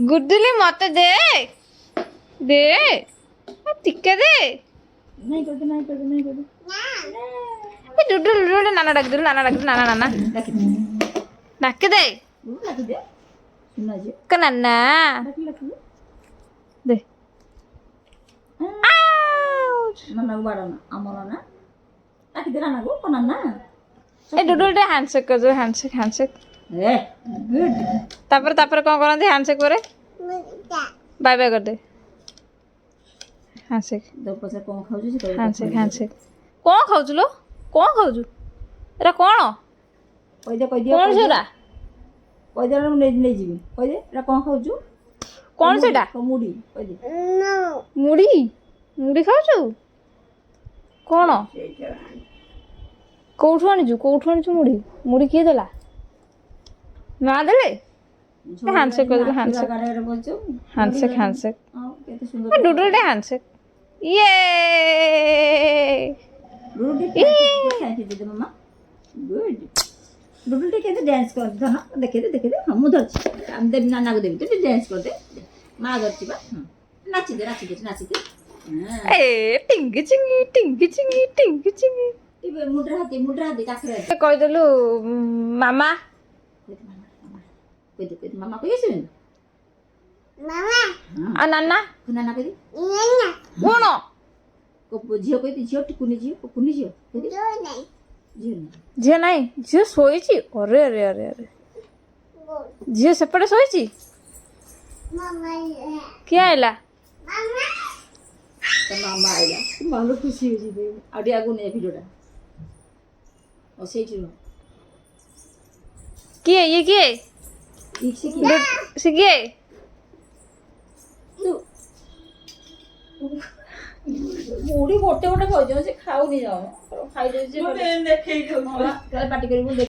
गुड्डुली मत दे दे टिके दे नहीं कर दे डुडुल नाना डाक नाना नाना डाक दे सुना जी का नाना दे नाना को बाड़ा ना अमर ना डाक दे नाना को नाना ए डुडुल रे हैंडशेक कर दो हैंडशेक ए गुड तापर कौन करते हैंडशेक पर बाय बाय कर दे हैंडशेक दो पछा कौन खाऊ छी हैंडशेक कौन खाऊ लो कौन खाऊ एरा कौन कह दे कौन सेरा कह दे नहीं जीवी कह दे एरा कौन खाऊ छु कौन सेटा मुड़ी कह दे मुड़ी खाऊ कौन कौठु आनिछु मुड़ी किए देला ना देले हैंडशेक कर दे हैंडशेक केते सुंदर डुडुल डे हैंडशेक ये डुडुल टे दे मम्मा गुड डुडुल टे केते डांस कर दे ना देखे दे हम उधर हम दे नाना को दे तो डांस कर दे मां करची बा नाची दे ए टिंगी चिंगी इबे मुद्रा हाथी काखरे कह देलु मामा कह दे मामा कह से आ नाना नाना कह दे कौन को झियो कह दे झियो टिकुनी झियो कह दे झियो नहीं झियो सोईची अरे झियो सेपटे सोईची क्या आइला तो मामा आइला मामा खुशी हो जी आडी आगु ने भिडियोटा ओ सेठी ये किए मुड़ी मोटे खाऊ से खाऊ नहीं जाओ खाई दे जे देखे पार्टी करी